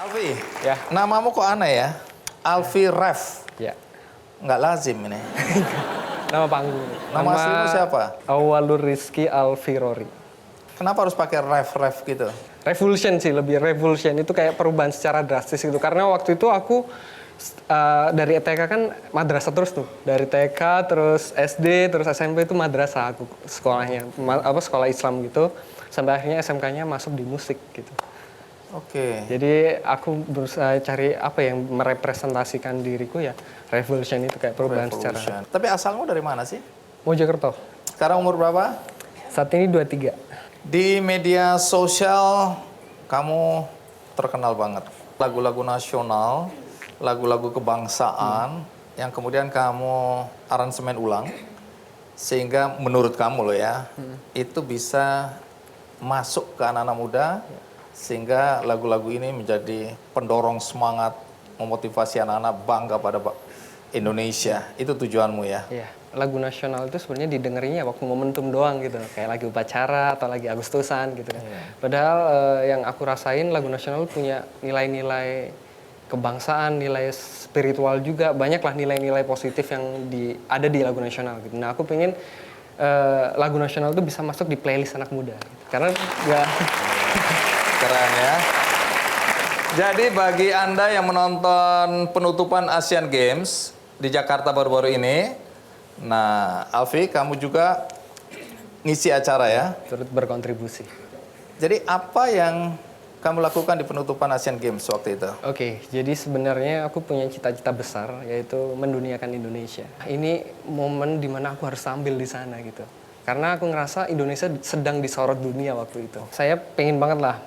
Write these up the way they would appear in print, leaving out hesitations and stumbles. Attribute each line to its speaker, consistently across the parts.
Speaker 1: Alfi,
Speaker 2: Ya.
Speaker 1: namamu kok aneh ya? Alfi Ref,
Speaker 2: Ya.
Speaker 1: nggak lazim ini.
Speaker 2: Nama panggung.
Speaker 1: Nama aslimu siapa?
Speaker 2: Awalur Rizky Alfirori.
Speaker 1: Kenapa harus pakai Ref gitu?
Speaker 2: Revolution sih, lebih revolution itu kayak perubahan secara drastis gitu. Karena waktu itu aku dari TK kan madrasah terus tuh. Dari TK terus SD terus SMP itu madrasah aku sekolahnya. Sekolah Islam gitu. Sampai akhirnya SMK-nya masuk di musik gitu.
Speaker 1: Oke.
Speaker 2: Jadi aku berusaha cari apa yang merepresentasikan diriku ya. Revolution itu kayak perubahan secara.
Speaker 1: Revolution. Tapi asalmu dari mana sih?
Speaker 2: Mojokerto.
Speaker 1: Sekarang umur berapa?
Speaker 2: Saat ini 23.
Speaker 1: Di media sosial kamu terkenal banget. Lagu-lagu nasional, lagu-lagu kebangsaan yang kemudian kamu aransemen ulang sehingga menurut kamu loh ya, itu bisa masuk ke anak-anak muda sehingga lagu-lagu ini menjadi pendorong semangat, memotivasi anak-anak bangga pada Indonesia. Itu tujuanmu ya.
Speaker 2: Iya, lagu nasional itu sebenarnya didengerinnya waktu momentum doang gitu, kayak lagi upacara atau lagi Agustusan gitu kan. Padahal yang aku rasain lagu nasional punya nilai-nilai kebangsaan, nilai spiritual juga, banyaklah nilai-nilai positif yang ada di lagu nasional gitu. Nah, aku pengen lagu nasional itu bisa masuk di playlist anak muda gitu. Karena nggak
Speaker 1: Keren ya. Jadi bagi Anda yang menonton penutupan Asian Games di Jakarta baru-baru ini, nah Alfi kamu juga ngisi acara ya.
Speaker 2: turut berkontribusi.
Speaker 1: Jadi apa yang kamu lakukan di penutupan Asian Games waktu itu?
Speaker 2: Oke, jadi sebenarnya aku punya cita-cita besar, yaitu menduniakan Indonesia. Ini momen dimana aku harus tampil di sana gitu. Karena aku ngerasa Indonesia sedang disorot dunia waktu itu. Saya pengen banget lah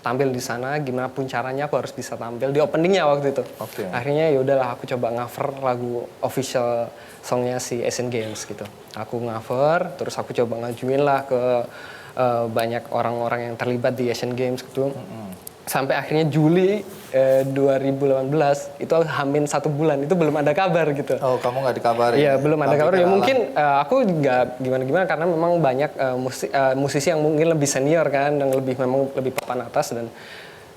Speaker 2: tampil di sana, gimana pun caranya aku harus bisa tampil di openingnya waktu itu.
Speaker 1: Oke.
Speaker 2: Akhirnya ya udahlah aku coba cover lagu official songnya si Asian Games gitu. Aku cover, terus aku coba ngajuin lah ke banyak orang-orang yang terlibat di Asian Games gitu. Sampai akhirnya Juli 2018 itu hamin 1 bulan itu belum ada kabar gitu.
Speaker 1: Oh, kamu nggak dikabarin?
Speaker 2: Iya, belum ada
Speaker 1: Tapi
Speaker 2: kabar. Ya
Speaker 1: kenalan.
Speaker 2: mungkin aku nggak gimana-gimana karena memang banyak musisi yang mungkin lebih senior kan, dan memang lebih papan atas, dan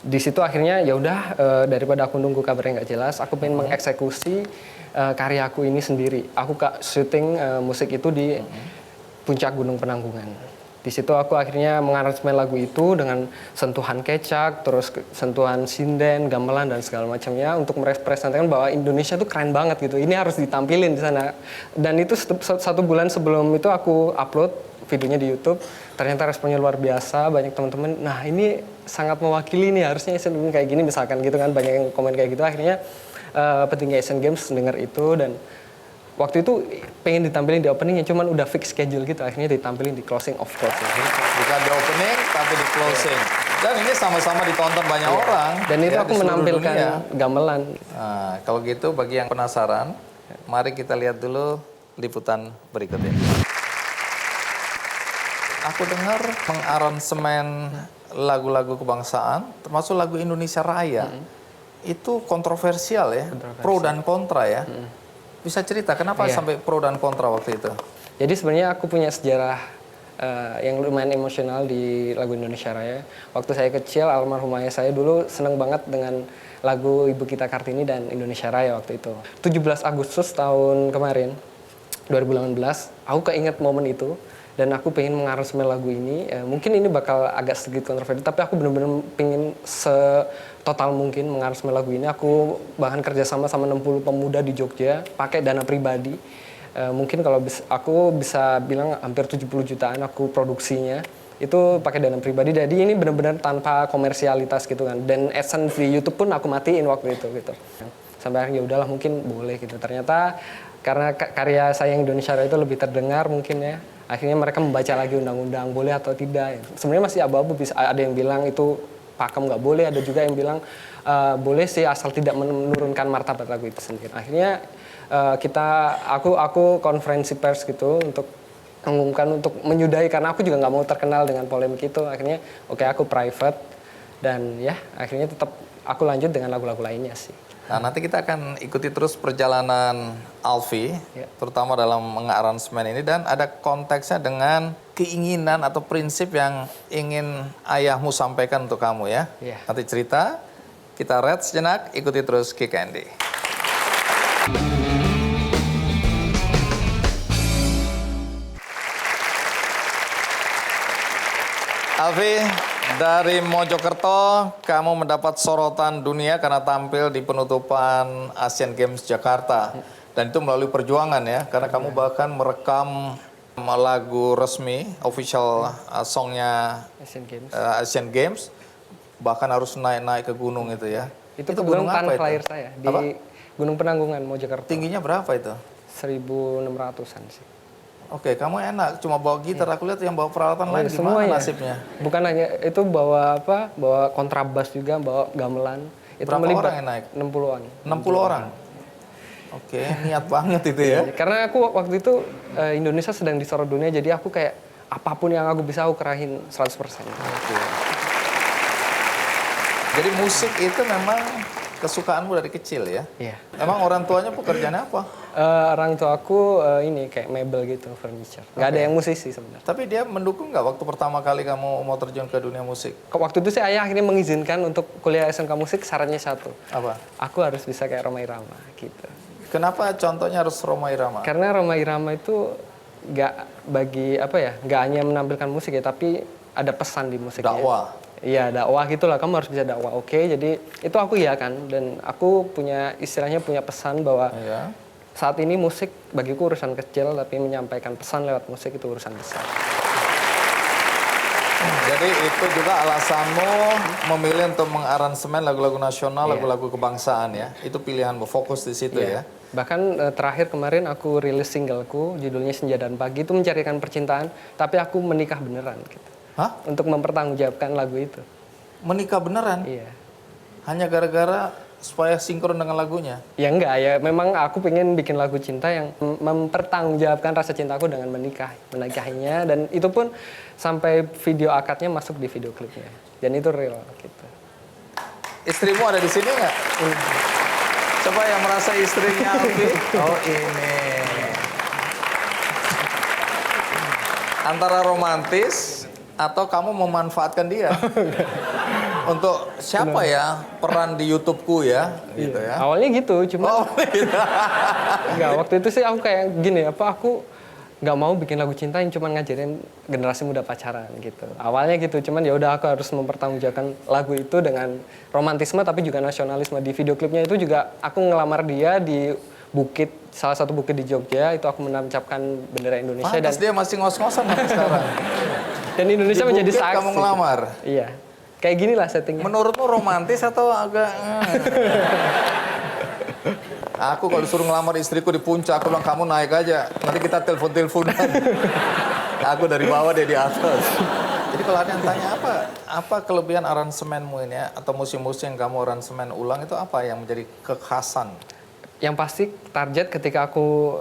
Speaker 2: di situ akhirnya ya udah daripada aku nunggu kabarnya nggak jelas, aku pengen mengeksekusi karyaku ini sendiri. Aku syuting musik itu di puncak Gunung Penanggungan. Di situ aku akhirnya mengaransemen lagu itu dengan sentuhan kecak, terus sentuhan sinden, gamelan dan segala macamnya untuk merepresentasikan bahwa Indonesia tuh keren banget gitu. Ini harus ditampilin di sana. Dan itu 1 bulan sebelum itu aku upload videonya di YouTube. Ternyata responnya luar biasa, banyak teman-teman. Nah, ini sangat mewakili nih, harusnya Asian Games kayak gini misalkan gitu kan, banyak yang komen kayak gitu. Akhirnya petinggi Asian Games dengar itu, dan waktu itu pengen ditampilin di openingnya, cuman udah fix schedule gitu, akhirnya ditampilin di closing of course.
Speaker 1: Bukan di opening, tapi di closing. Dan ini sama-sama ditonton banyak orang.
Speaker 2: Dan itu
Speaker 1: ya,
Speaker 2: aku
Speaker 1: di seluruh
Speaker 2: menampilkan
Speaker 1: dunia.
Speaker 2: gamelan.
Speaker 1: Nah, kalau gitu bagi yang penasaran, mari kita lihat dulu liputan berikut ini. Aku dengar mengaransemen lagu-lagu kebangsaan, termasuk lagu Indonesia Raya. Itu kontroversial ya, pro dan kontra ya. Bisa cerita kenapa sampai pro dan kontra waktu itu?
Speaker 2: Jadi sebenarnya aku punya sejarah yang lumayan emosional di lagu Indonesia Raya. Waktu saya kecil, almarhum ayah saya dulu seneng banget dengan lagu Ibu Kita Kartini dan Indonesia Raya waktu itu. 17 Agustus tahun kemarin, 2018, aku keinget momen itu. Dan aku pengen mengaransemen lagu ini. Mungkin ini bakal agak sedikit kontroversi, tapi aku benar-benar pengen setotal mungkin mengaransemen lagu ini. Aku bahkan kerjasama sama 60 pemuda di Jogja, pakai dana pribadi. Mungkin kalau aku bisa bilang hampir 70 jutaan aku produksinya. Itu pakai dana pribadi, jadi ini benar-benar tanpa komersialitas gitu kan. Dan AdSense di YouTube pun aku matiin waktu itu gitu. Sampai akhirnya ya udahlah mungkin boleh gitu. Ternyata karena karya saya yang Indonesia Raya itu lebih terdengar mungkin ya. Akhirnya mereka membaca lagi undang-undang boleh atau tidak. Sebenarnya masih abu-abu, ada yang bilang itu pakem nggak boleh, ada juga yang bilang boleh sih asal tidak menurunkan martabat lagu itu sendiri. Akhirnya aku konferensi pers gitu untuk mengumumkan untuk menyudahi, karena aku juga nggak mau terkenal dengan polemik itu. Akhirnya oke, aku private Dan ya akhirnya tetap aku lanjut dengan lagu-lagu lainnya sih.
Speaker 1: Nah, nanti kita akan ikuti terus perjalanan Alfi,
Speaker 2: Ya.
Speaker 1: terutama dalam mengaransemen ini, dan ada konteksnya dengan keinginan atau prinsip yang ingin ayahmu sampaikan untuk kamu ya.
Speaker 2: Ya.
Speaker 1: Nanti cerita, kita read sejenak, ikuti terus Kick Andy. Alfi, dari Mojokerto, kamu mendapat sorotan dunia karena tampil di penutupan Asian Games Jakarta. Dan itu melalui perjuangan ya, karena kamu bahkan merekam lagu resmi, official songnya
Speaker 2: Asian Games.
Speaker 1: Asian Games, bahkan harus naik-naik ke gunung itu ya.
Speaker 2: Itu gunung tanah lahir saya di
Speaker 1: Apa?
Speaker 2: Gunung Penanggungan Mojokerto.
Speaker 1: Tingginya berapa itu?
Speaker 2: 1.600-an sih.
Speaker 1: Oke, kamu enak, cuma bawa gitar, aku lihat yang bawa peralatan lain gimana
Speaker 2: Semuanya.
Speaker 1: nasibnya?
Speaker 2: Bukan hanya itu, bawa apa? Bawa kontrabas juga, bawa gamelan. Itu
Speaker 1: Berapa
Speaker 2: melibat
Speaker 1: orang yang naik?
Speaker 2: 60-an.
Speaker 1: 60 orang? Oke, niat banget itu ya.
Speaker 2: Karena aku waktu itu Indonesia sedang disorot dunia, jadi aku kayak apapun yang aku bisa aku kerahin 100%.
Speaker 1: Oke. Jadi musik itu memang kesukaanmu dari kecil ya?
Speaker 2: Iya.
Speaker 1: Emang orang tuanya pekerjaannya apa?
Speaker 2: Orang tua aku ini kayak mebel gitu, furniture. Nggak ada yang musisi sebenarnya.
Speaker 1: Tapi dia mendukung nggak waktu pertama kali kamu mau terjun ke dunia musik?
Speaker 2: Waktu itu sih ayah akhirnya mengizinkan untuk kuliah SMK musik, syaratnya satu.
Speaker 1: Apa?
Speaker 2: Aku harus bisa kayak Rhoma Irama gitu.
Speaker 1: Kenapa contohnya harus Rhoma Irama?
Speaker 2: Karena Rhoma Irama itu nggak bagi apa ya, nggak hanya menampilkan musik ya, tapi ada pesan di musiknya.
Speaker 1: Dakwah.
Speaker 2: Iya, dakwah gitulah. Kamu harus bisa dakwah. Oke, jadi itu aku iya kan. Dan aku punya istilahnya punya pesan bahwa
Speaker 1: Iya.
Speaker 2: saat ini musik bagiku urusan kecil, tapi menyampaikan pesan lewat musik itu urusan besar.
Speaker 1: Jadi itu juga alasanmu memilih untuk mengaransemen lagu-lagu nasional,
Speaker 2: Iya.
Speaker 1: lagu-lagu kebangsaan ya. Itu pilihanmu, fokus di situ ya.
Speaker 2: Bahkan terakhir kemarin aku rilis singleku, judulnya Senja dan Pagi, itu mencarikan percintaan, tapi aku menikah beneran gitu.
Speaker 1: Hah?
Speaker 2: Untuk mempertanggungjawabkan lagu itu.
Speaker 1: Menikah beneran?
Speaker 2: Iya.
Speaker 1: Hanya gara-gara supaya sinkron dengan lagunya?
Speaker 2: Ya enggak, ya memang aku pengen bikin lagu cinta yang mempertanggungjawabkan rasa cintaku dengan menikahinya, dan itu pun sampai video akadnya masuk di video klipnya. Dan itu real gitu.
Speaker 1: Istrimu ada di sini nggak? Coba yang merasa istrinya Alfi. Oh ini. Antara romantis atau kamu memanfaatkan dia? Untuk siapa ya peran di YouTubeku ya? Gitu ya.
Speaker 2: Awalnya gitu, cuma
Speaker 1: Oh gitu.
Speaker 2: enggak, waktu itu sih aku kayak gini, aku nggak mau bikin lagu cinta yang cuma ngajarin generasi muda pacaran gitu. Awalnya gitu, cuman ya udah aku harus mempertanggungjawabkan lagu itu dengan romantisme tapi juga nasionalisme. Di video klipnya itu juga aku ngelamar dia di bukit, salah satu bukit di Jogja, itu aku menancapkan bendera Indonesia
Speaker 1: Pantas dia masih ngos-ngosan sampai sekarang.
Speaker 2: dan Indonesia
Speaker 1: Di
Speaker 2: menjadi
Speaker 1: bukit
Speaker 2: saksi.
Speaker 1: kamu ngelamar.
Speaker 2: Iya. Kayak gini lah settingnya.
Speaker 1: Menurutmu romantis atau agak... Aku kalau disuruh ngelamar istriku di puncak, aku bilang kamu naik aja. Nanti kita telepon-teleponan. Aku dari bawah, dia di atas. Jadi kalau ada yang tanya apa kelebihan aransemenmu ini ya, atau musik-musik yang kamu aransemen ulang itu apa yang menjadi kekhasan?
Speaker 2: Yang pasti target ketika aku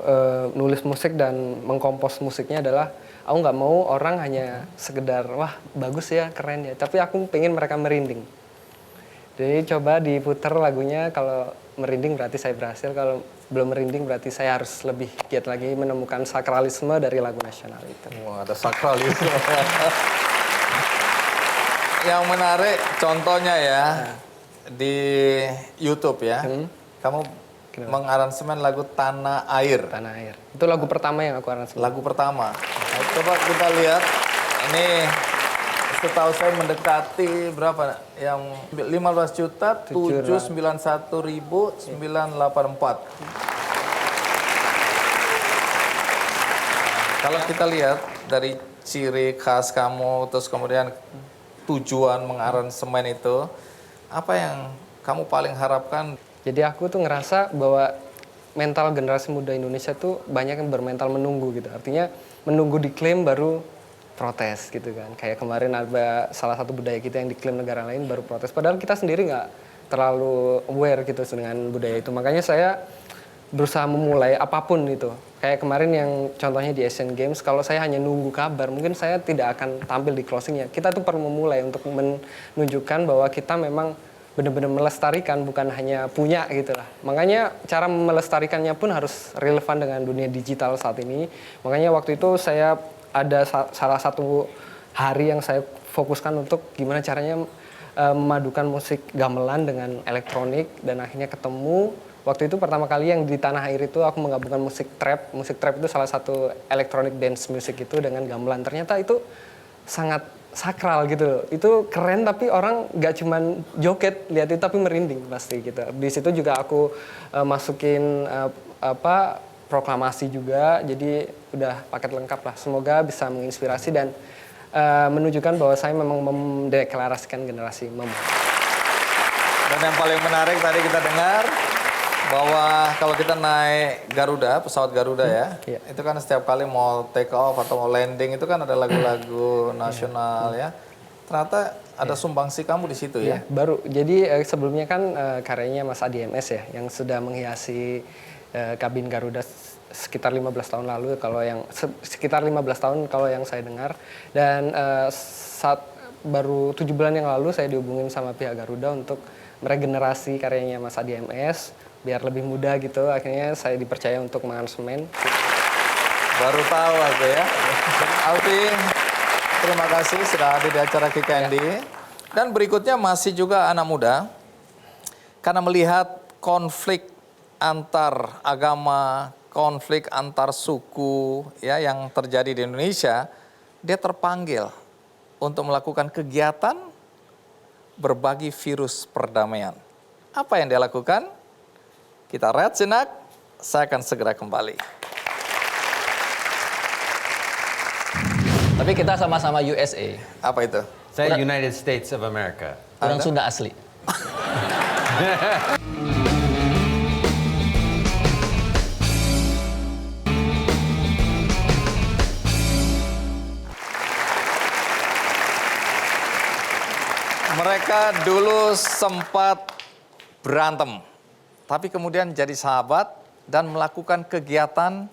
Speaker 2: nulis musik dan mengkompos musiknya adalah aku nggak mau orang hanya sekedar wah bagus ya, keren ya, tapi aku pengen mereka merinding. Jadi coba diputar lagunya, kalau merinding berarti saya berhasil, kalau belum merinding berarti saya harus lebih giat lagi menemukan sakralisme dari lagu nasional itu.
Speaker 1: Wah, ada sakralisme. Yang menarik contohnya ya, di YouTube ya, kamu mengaransemen lagu Tanah Air.
Speaker 2: Tanah Air. Itu lagu pertama yang aku aransemen.
Speaker 1: Lagu pertama. Nah, coba kita lihat, ini setahu saya mendekati berapa? Yang 15.791.984. Kalau kita lihat dari ciri khas kamu, terus kemudian tujuan mengaransemen itu, apa yang kamu paling harapkan?
Speaker 2: Jadi aku tuh ngerasa bahwa mental generasi muda Indonesia tuh banyak yang bermental menunggu gitu. Artinya menunggu diklaim baru protes gitu kan. Kayak kemarin ada salah satu budaya kita yang diklaim negara lain baru protes. Padahal kita sendiri nggak terlalu aware gitu dengan budaya itu. Makanya saya berusaha memulai apapun itu. Kayak kemarin yang contohnya di Asian Games, kalau saya hanya nunggu kabar, mungkin saya tidak akan tampil di closingnya. Kita tuh perlu memulai untuk menunjukkan bahwa kita memang benar-benar melestarikan, bukan hanya punya gitu lah. Makanya cara melestarikannya pun harus relevan dengan dunia digital saat ini. Makanya waktu itu saya ada salah satu hari yang saya fokuskan untuk gimana caranya memadukan musik gamelan dengan elektronik, dan akhirnya ketemu. Waktu itu pertama kali yang di tanah air itu aku menggabungkan musik trap. Musik trap itu salah satu electronic dance music itu dengan gamelan. Ternyata itu sangat sakral gitu loh. Itu keren, tapi orang nggak cuman joget lihat itu tapi merinding pasti gitu. Di situ juga aku masukin proklamasi juga. Jadi udah paket lengkap lah. Semoga bisa menginspirasi dan menunjukkan bahwa saya memang mendeklarasikan generasi mem.
Speaker 1: Dan yang paling menarik tadi kita dengar bahwa kalau kita naik Garuda, pesawat Garuda ya, itu kan setiap kali mau take off atau mau landing itu kan ada lagu-lagu nasional ya. Ternyata ada sumbangsi kamu di situ ya?
Speaker 2: Baru. Jadi sebelumnya kan karyanya Mas Adi MS ya, yang sudah menghiasi kabin Garuda sekitar 15 tahun lalu, kalau yang sekitar 15 tahun kalau yang saya dengar. Dan saat baru 7 bulan yang lalu saya dihubungin sama pihak Garuda untuk meregenerasi karyanya Mas Adi MS biar lebih mudah gitu. Akhirnya saya dipercaya untuk mengaransemen.
Speaker 1: Baru tahu aku ya. Alfi, terima kasih sudah hadir di acara Kick Candy. Dan berikutnya masih juga anak muda. Karena melihat konflik antar agama, konflik antar suku ya yang terjadi di Indonesia, dia terpanggil untuk melakukan kegiatan berbagi virus perdamaian. Apa yang dia lakukan? Kita rehat sejenak, saya akan segera kembali.
Speaker 3: Tapi kita sama-sama USA.
Speaker 1: Apa itu?
Speaker 4: Saya United States of America.
Speaker 3: Orang Sunda asli.
Speaker 1: Mereka dulu sempat berantem, tapi kemudian jadi sahabat dan melakukan kegiatan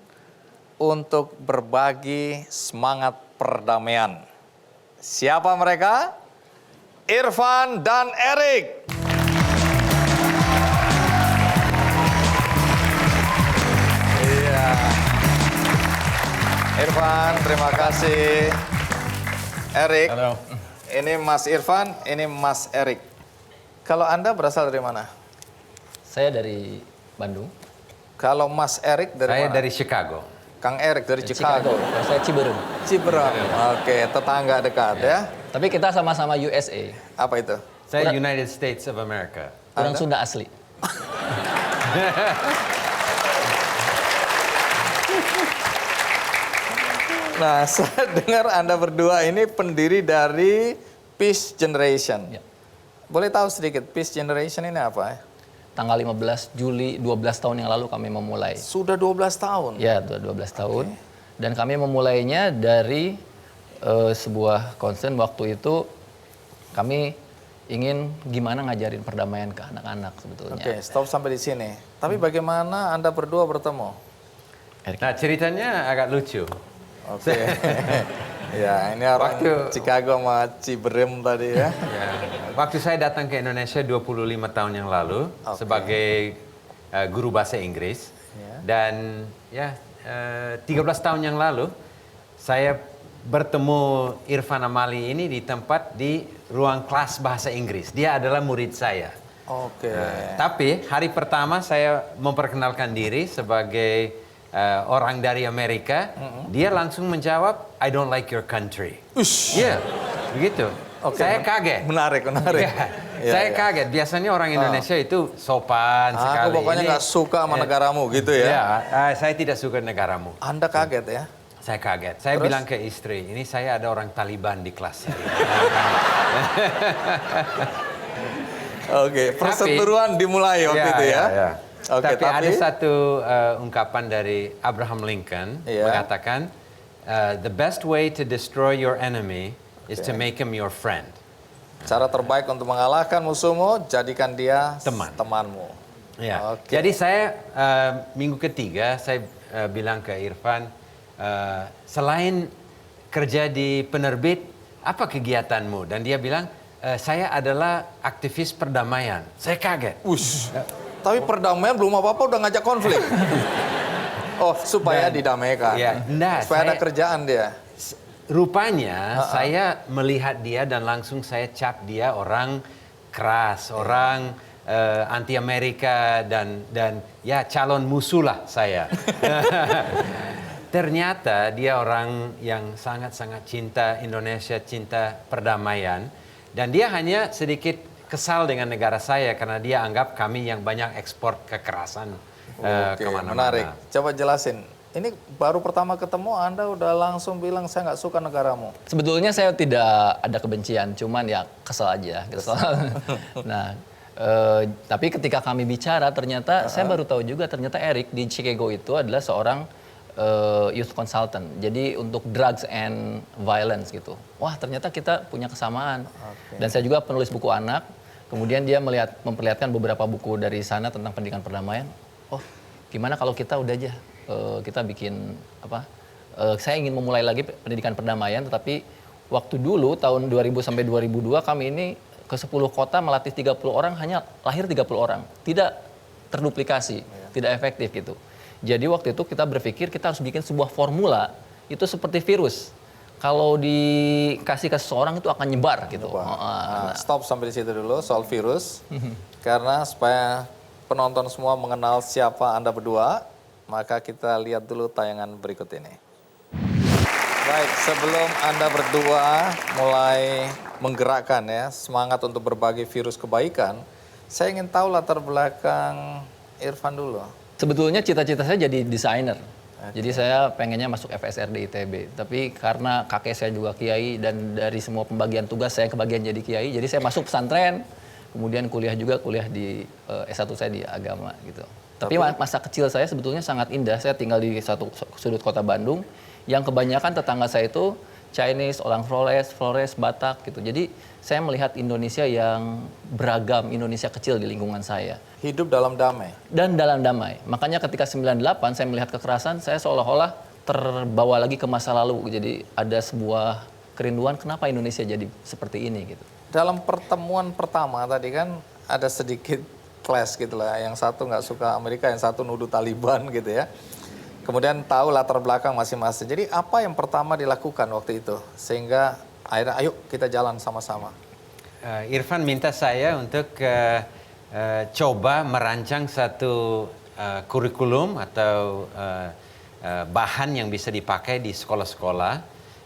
Speaker 1: untuk berbagi semangat perdamaian. Siapa mereka? Irfan dan Erik. Iya. Irfan, terima kasih. Erik.
Speaker 4: Halo.
Speaker 1: Ini Mas Irfan, ini Mas Erik. Kalau Anda berasal dari mana?
Speaker 3: Saya dari Bandung.
Speaker 1: Kalau Mas Erik dari
Speaker 4: Saya
Speaker 1: mana?
Speaker 4: dari Chicago.
Speaker 1: Kang Erik dari Chicago.
Speaker 3: Kalau saya Ciberem.
Speaker 1: Ciberem. Oke, tetangga dekat ya.
Speaker 3: Tapi kita sama-sama USA.
Speaker 1: Apa itu?
Speaker 4: Saya United States of America.
Speaker 3: Orang Sunda asli.
Speaker 1: Nah, saya dengar Anda berdua ini pendiri dari Peace Generation.
Speaker 3: Ya.
Speaker 1: Boleh tahu sedikit Peace Generation ini apa?
Speaker 3: Tanggal 15 Juli 12 tahun yang lalu kami memulai.
Speaker 1: Sudah 12 tahun?
Speaker 3: Ya, 12 tahun. Dan kami memulainya dari sebuah concern waktu itu kami ingin gimana ngajarin perdamaian ke anak-anak sebetulnya.
Speaker 1: Oke, stop sampai di sini. Tapi bagaimana Anda berdua bertemu?
Speaker 4: Nah, ceritanya agak lucu.
Speaker 1: Oke. Ya, ini orang Chicago sama Ciberem tadi ya.
Speaker 4: Ya, waktu saya datang ke Indonesia 25 tahun yang lalu sebagai guru bahasa Inggris. Dan ya 13 tahun yang lalu saya bertemu Irfan Amali ini di tempat di ruang kelas bahasa Inggris. Dia adalah murid saya.
Speaker 1: Oke.
Speaker 4: Tapi hari pertama saya memperkenalkan diri sebagai orang dari Amerika, dia langsung menjawab, I don't like your country. Iya, begitu. Saya kaget.
Speaker 1: Menarik.
Speaker 4: Saya kaget. Biasanya orang Indonesia itu sopan sekali.
Speaker 1: Aku pokoknya nggak suka sama negaramu gitu ya?
Speaker 4: Ya, saya tidak suka negaramu.
Speaker 1: Anda kaget ya?
Speaker 4: Saya kaget. Saya bilang ke istri, ini saya ada orang Taliban di kelas.
Speaker 1: Oke, perseteruan dimulai waktu itu ya? Oke,
Speaker 4: tapi ada satu ungkapan dari Abraham Lincoln mengatakan, the best way to destroy your enemy is to make him your friend.
Speaker 1: Cara terbaik untuk mengalahkan musuhmu, jadikan dia temanmu.
Speaker 4: Ya.
Speaker 1: Oke.
Speaker 4: Jadi saya minggu ketiga saya bilang ke Irfan, selain kerja di penerbit, apa kegiatanmu? Dan dia bilang, saya adalah aktivis perdamaian. Saya kaget.
Speaker 1: Ush. Tapi perdamaian belum apa-apa udah ngajak konflik. Oh, supaya didamaikan.
Speaker 4: Ya, enggak,
Speaker 1: supaya ada
Speaker 4: saya-
Speaker 1: kerjaan dia.
Speaker 4: Rupanya saya melihat dia dan langsung saya cap dia orang keras, orang anti Amerika dan ya calon musuh lah saya. Ternyata dia orang yang sangat-sangat cinta Indonesia, cinta perdamaian, dan dia hanya sedikit kesal dengan negara saya karena dia anggap kami yang banyak ekspor kekerasan
Speaker 1: Oke,
Speaker 4: kemana-mana.
Speaker 1: menarik. Coba jelasin. Ini baru pertama ketemu Anda udah langsung bilang saya nggak suka negaramu.
Speaker 3: Sebetulnya saya tidak ada kebencian, cuman ya kesel aja. Kesel. Nah, tapi ketika kami bicara, ternyata saya baru tahu juga ternyata Eric di Chicago itu adalah seorang youth consultant. Jadi untuk drugs and violence gitu. Wah, ternyata kita punya kesamaan. Dan saya juga penulis buku anak. Kemudian dia memperlihatkan beberapa buku dari sana tentang pendidikan perdamaian. Oh, gimana kalau kita udah aja kita bikin apa? Saya ingin memulai lagi pendidikan perdamaian, tetapi waktu dulu tahun 2000 sampai 2002 kami ini ke 10 kota melatih 30 orang, hanya lahir 30 orang. Tidak terduplikasi, tidak efektif gitu. Jadi waktu itu kita berpikir kita harus bikin sebuah formula itu seperti virus. Kalau dikasih ke seseorang itu akan nyebar gitu.
Speaker 1: Nah, stop sampai di situ dulu soal virus. Karena supaya penonton semua mengenal siapa Anda berdua, maka kita lihat dulu tayangan berikut ini. Baik, sebelum Anda berdua mulai menggerakkan ya semangat untuk berbagi virus kebaikan, saya ingin tahu latar belakang Irfan dulu.
Speaker 3: Sebetulnya cita-cita saya jadi desainer. Jadi saya pengennya masuk FSR di ITB. Tapi karena kakek saya juga kiai dan dari semua pembagian tugas saya kebagian jadi kiai, jadi saya masuk pesantren. Kemudian kuliah di S1 saya di agama gitu. Tapi masa kecil saya sebetulnya sangat indah. Saya tinggal di satu sudut kota Bandung yang kebanyakan tetangga saya itu Chinese, orang Flores, Batak gitu. Jadi saya melihat Indonesia yang beragam, Indonesia kecil di lingkungan saya.
Speaker 1: Hidup dalam damai.
Speaker 3: Dan dalam damai. Makanya ketika 98 saya melihat kekerasan, saya seolah-olah terbawa lagi ke masa lalu. Jadi ada sebuah kerinduan kenapa Indonesia jadi seperti ini gitu.
Speaker 1: Dalam pertemuan pertama tadi kan ada sedikit clash gitu lah. Yang satu nggak suka Amerika, yang satu nuduh Taliban gitu ya. Kemudian tahu latar belakang masing-masing. Jadi apa yang pertama dilakukan waktu itu? Sehingga akhirnya ayo kita jalan sama-sama.
Speaker 4: Irfan minta saya untuk coba merancang satu kurikulum atau bahan yang bisa dipakai di sekolah-sekolah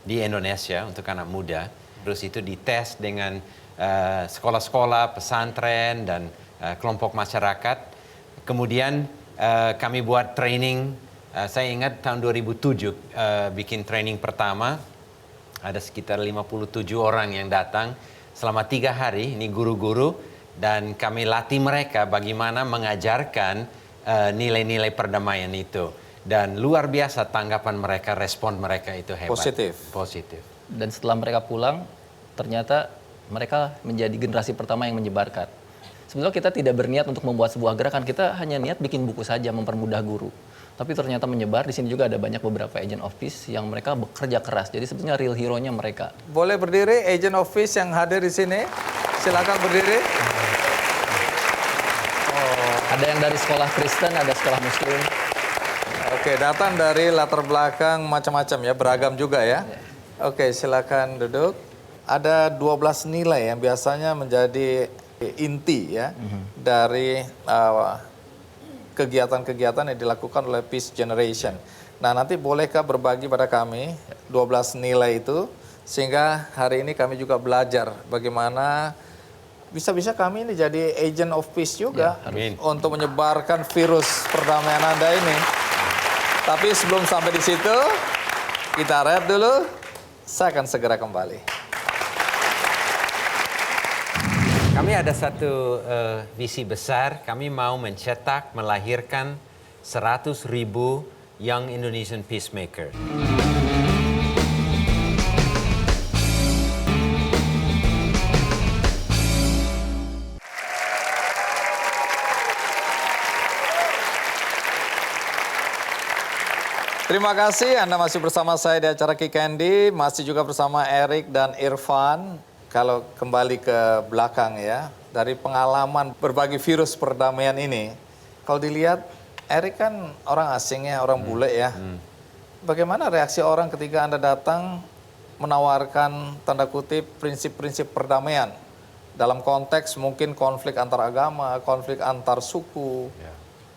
Speaker 4: di Indonesia untuk anak muda. Terus itu dites dengan sekolah-sekolah, pesantren, dan kelompok masyarakat. Kemudian kami buat training. Saya ingat tahun 2007 bikin training pertama. Ada sekitar 57 orang yang datang selama 3 hari. Ini guru-guru. Dan kami latih mereka bagaimana mengajarkan nilai-nilai perdamaian itu. Dan luar biasa tanggapan mereka, respon mereka itu hebat. Positif.
Speaker 3: Dan setelah mereka pulang, ternyata mereka menjadi generasi pertama yang menyebarkan. Sebetulnya kita tidak berniat untuk membuat sebuah gerakan, kita hanya niat bikin buku saja, mempermudah guru. Tapi ternyata menyebar. Di sini juga ada banyak beberapa agent of peace yang mereka bekerja keras. Jadi sebetulnya real hero-nya mereka.
Speaker 1: Boleh berdiri agent of peace yang hadir di sini? Silakan berdiri.
Speaker 3: Ada yang dari sekolah Kristen, ada sekolah Muslim.
Speaker 1: Oke, datang dari latar belakang macam-macam ya, beragam juga ya. Oke, silakan duduk. Ada 12 nilai yang biasanya menjadi inti ya dari kegiatan-kegiatan yang dilakukan oleh Peace Generation. Nah, nanti bolehkah berbagi pada kami 12 nilai itu sehingga hari ini kami juga belajar bagaimana bisa-bisa kami ini jadi agent of peace juga untuk menyebarkan virus perdamaian Anda ini. Tapi sebelum sampai di situ, kita rehat dulu. Saya akan segera kembali.
Speaker 4: Kami ada satu visi besar. Kami mau mencetak, melahirkan 100.000 Young Indonesian Peacemaker.
Speaker 1: Terima kasih Anda masih bersama saya di acara Kick Candy, masih juga bersama Erik dan Irfan. Kalau kembali ke belakang ya, dari pengalaman berbagi virus perdamaian ini, kalau dilihat Erik kan orang asing ya, orang bule ya. Bagaimana reaksi orang ketika Anda datang menawarkan tanda kutip prinsip-prinsip perdamaian dalam konteks mungkin konflik antar agama, konflik antar suku.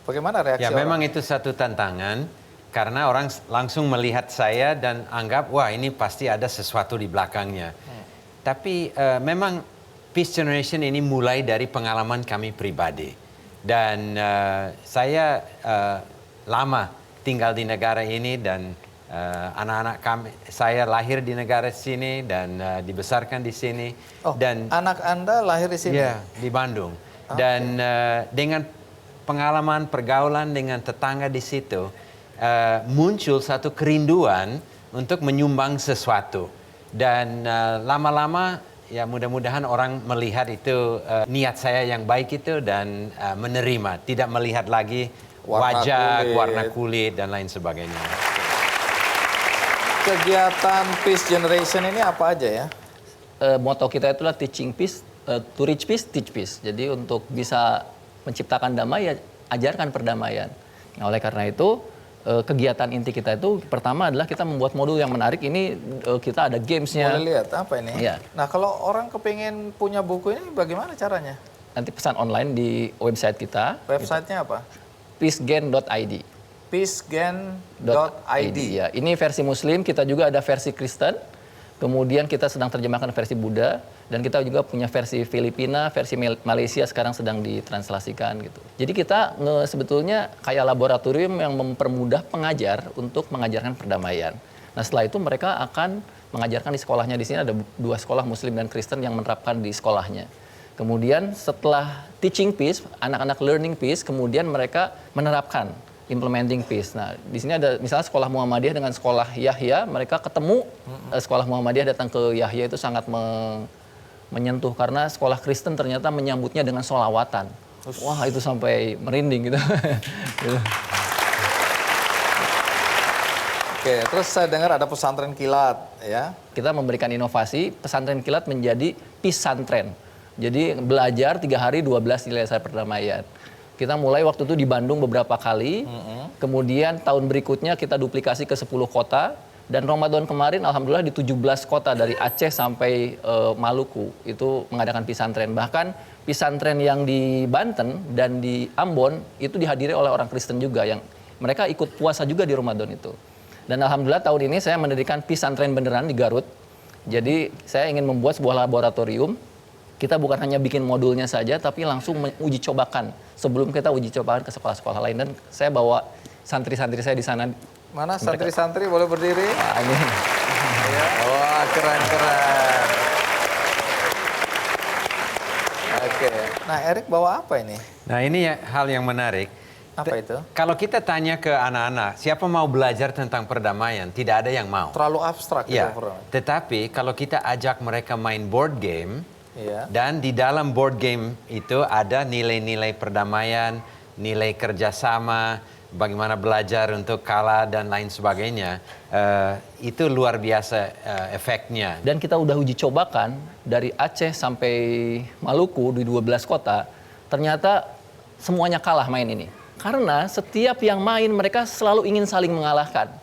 Speaker 1: Bagaimana reaksi
Speaker 4: Ya
Speaker 1: orang?
Speaker 4: memang itu satu tantangan karena orang langsung melihat saya dan anggap wah ini pasti ada sesuatu di belakangnya. Tapi memang Peace Generation ini mulai dari pengalaman kami pribadi. Dan saya lama tinggal di negara ini dan anak-anak kami, saya lahir di negara sini dan dibesarkan di sini.
Speaker 1: Oh,
Speaker 4: Dan
Speaker 1: anak Anda lahir di sini?
Speaker 4: ya, di Bandung. Dan dengan pengalaman pergaulan dengan tetangga di situ, muncul satu kerinduan untuk menyumbang sesuatu. Dan lama-lama ya mudah-mudahan orang melihat itu niat saya yang baik itu dan menerima. Tidak melihat lagi wajah, warna kulit dan lain sebagainya.
Speaker 1: Kegiatan Peace Generation ini apa aja ya?
Speaker 3: Moto kita itulah teaching peace, to reach peace, teach peace. Jadi untuk bisa menciptakan damai ya ajarkan perdamaian. Nah, oleh karena itu kegiatan inti kita itu pertama adalah kita membuat modul yang menarik. Ini kita ada gamesnya.
Speaker 1: Boleh lihat apa ini?
Speaker 3: Iya.
Speaker 1: Nah kalau orang kepingin punya buku ini bagaimana caranya?
Speaker 3: Nanti pesan online di website kita.
Speaker 1: Websitenya apa?
Speaker 3: peacegain.id.
Speaker 1: peacegain.id.
Speaker 3: Ya, ini versi Muslim, kita juga ada versi Kristen. Kemudian kita sedang terjemahkan versi Buddha dan kita juga punya versi Filipina, versi Malaysia sekarang sedang ditranslasikan gitu. Jadi kita sebetulnya kayak laboratorium yang mempermudah pengajar untuk mengajarkan perdamaian. Nah, setelah itu mereka akan mengajarkan di sekolahnya. Di sini ada 2 sekolah Muslim dan Kristen yang menerapkan di sekolahnya. Kemudian setelah teaching peace, anak-anak learning peace, kemudian mereka menerapkan implementing peace. Nah, di sini ada misalnya sekolah Muhammadiyah dengan sekolah Yahya, mereka ketemu. Sekolah Muhammadiyah datang ke Yahya itu sangat menyentuh karena sekolah Kristen ternyata menyambutnya dengan sholawatan. Wah, itu sampai merinding gitu.
Speaker 1: Oke, terus saya dengar ada pesantren kilat ya.
Speaker 3: Kita memberikan inovasi, pesantren kilat menjadi pisantren. Jadi belajar 3 hari 12 nilai dasar perdamaian. Kita mulai waktu itu di Bandung beberapa kali, kemudian tahun berikutnya kita duplikasi ke 10 kota, dan Ramadan kemarin alhamdulillah di 17 kota dari Aceh sampai Maluku itu mengadakan pisantren. Bahkan pisantren yang di Banten dan di Ambon itu dihadiri oleh orang Kristen juga yang mereka ikut puasa juga di Ramadan itu. Dan alhamdulillah tahun ini saya mendirikan pisantren beneran di Garut. Jadi saya ingin membuat sebuah laboratorium. Kita bukan hanya bikin modulnya saja, tapi langsung uji cobakan. Sebelum kita uji cobakan ke sekolah-sekolah lain. Dan saya bawa santri-santri saya di sana.
Speaker 1: Mana santri-santri boleh berdiri?
Speaker 3: Nah, ini.
Speaker 1: Ya. Wah, keren-keren. Oke. Nah, Erik bawa apa ini?
Speaker 4: Nah ini hal yang menarik.
Speaker 1: Apa itu?
Speaker 4: Kalau kita tanya ke anak-anak, siapa mau belajar tentang perdamaian? Tidak ada yang mau.
Speaker 1: Terlalu abstrak
Speaker 4: Ya,
Speaker 1: gitu.
Speaker 4: tetapi kalau kita ajak mereka main board game,
Speaker 1: Iya.
Speaker 4: dan di dalam board game itu ada nilai-nilai perdamaian, nilai kerjasama, bagaimana belajar untuk kalah dan lain sebagainya, itu luar biasa efeknya.
Speaker 3: Dan kita udah uji cobakan dari Aceh sampai Maluku di 12 kota, ternyata semuanya kalah main ini. Karena setiap yang main mereka selalu ingin saling mengalahkan.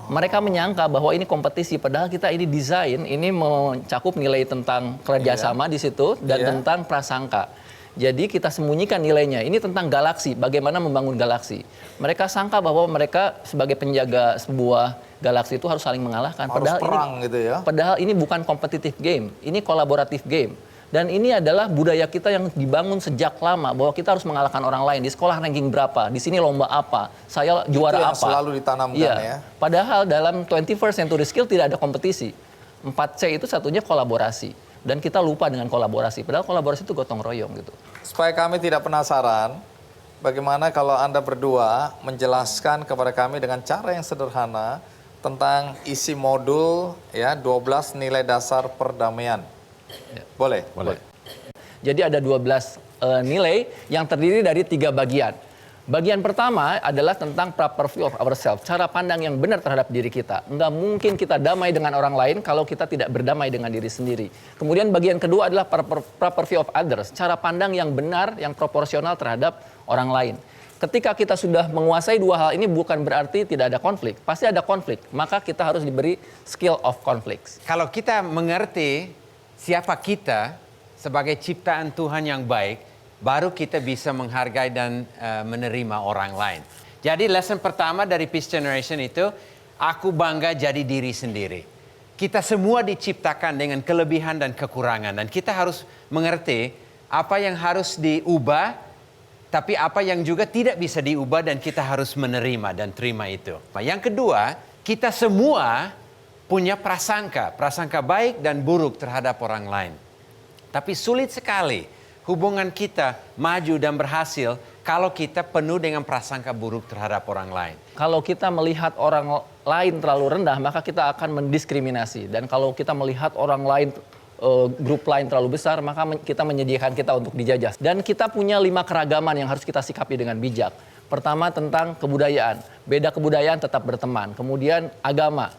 Speaker 3: Mereka menyangka bahwa ini kompetisi, padahal kita ini desain, ini mencakup nilai tentang kerjasama di situ dan tentang prasangka. Jadi kita sembunyikan nilainya. Ini tentang galaksi, bagaimana membangun galaksi. Mereka sangka bahwa mereka sebagai penjaga sebuah galaksi itu harus saling mengalahkan.
Speaker 1: Harus perang gitu ya.
Speaker 3: Padahal ini bukan kompetitif game, ini kolaboratif game. Dan ini adalah budaya kita yang dibangun sejak lama bahwa kita harus mengalahkan orang lain. Di sekolah ranking berapa, di sini lomba apa, saya juara
Speaker 1: Itu yang
Speaker 3: apa.
Speaker 1: selalu ditanamkan ya.
Speaker 3: Padahal dalam 21st century skill tidak ada kompetisi. 4C itu satunya kolaborasi. Dan kita lupa dengan kolaborasi. Padahal kolaborasi itu gotong royong gitu.
Speaker 1: Supaya kami tidak penasaran, bagaimana kalau Anda berdua menjelaskan kepada kami dengan cara yang sederhana tentang isi modul ya 12 nilai dasar perdamaian. Boleh?
Speaker 4: Boleh.
Speaker 3: Jadi ada 12 nilai yang terdiri dari 3 bagian. Bagian pertama adalah tentang proper view of ourselves, cara pandang yang benar terhadap diri kita. Nggak mungkin kita damai dengan orang lain kalau kita tidak berdamai dengan diri sendiri. Kemudian bagian kedua adalah proper view of others, cara pandang yang benar, yang proporsional terhadap orang lain. Ketika kita sudah menguasai dua hal ini bukan berarti tidak ada konflik. Pasti ada konflik, maka kita harus diberi skill of conflicts.
Speaker 4: Kalau kita mengerti siapa kita sebagai ciptaan Tuhan yang baik, baru kita bisa menghargai dan menerima orang lain. Jadi lesson pertama dari Peace Generation itu, aku bangga jadi diri sendiri. Kita semua diciptakan dengan kelebihan dan kekurangan. Dan kita harus mengerti apa yang harus diubah, tapi apa yang juga tidak bisa diubah dan kita harus menerima dan terima itu. Yang kedua, kita semua punya prasangka baik dan buruk terhadap orang lain. Tapi sulit sekali hubungan kita maju dan berhasil kalau kita penuh dengan prasangka buruk terhadap orang lain.
Speaker 3: Kalau kita melihat orang lain terlalu rendah, maka kita akan mendiskriminasi. Dan kalau kita melihat orang lain, grup lain terlalu besar, maka kita menyediakan kita untuk dijajah. Dan kita punya 5 keragaman yang harus kita sikapi dengan bijak. Pertama tentang kebudayaan. Beda kebudayaan tetap berteman. Kemudian agama.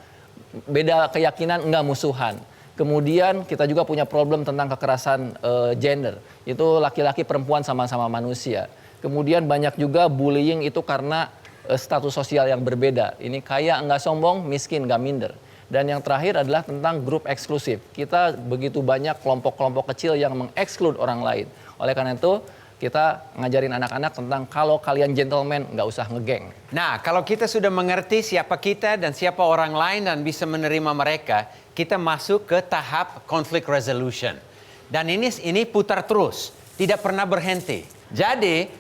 Speaker 3: Beda keyakinan enggak musuhan. Kemudian kita juga punya problem tentang kekerasan gender. Itu laki-laki perempuan sama-sama manusia. Kemudian banyak juga bullying itu karena status sosial yang berbeda. Ini kaya enggak sombong, miskin enggak minder. Dan yang terakhir adalah tentang grup eksklusif. Kita begitu banyak kelompok-kelompok kecil yang mengeksklud orang lain. Oleh karena itu kita ngajarin anak-anak tentang kalau kalian gentleman nggak usah ngegeng.
Speaker 4: Nah, kalau kita sudah mengerti siapa kita dan siapa orang lain dan bisa menerima mereka, kita masuk ke tahap conflict resolution. Dan ini putar terus, tidak pernah berhenti. Jadi,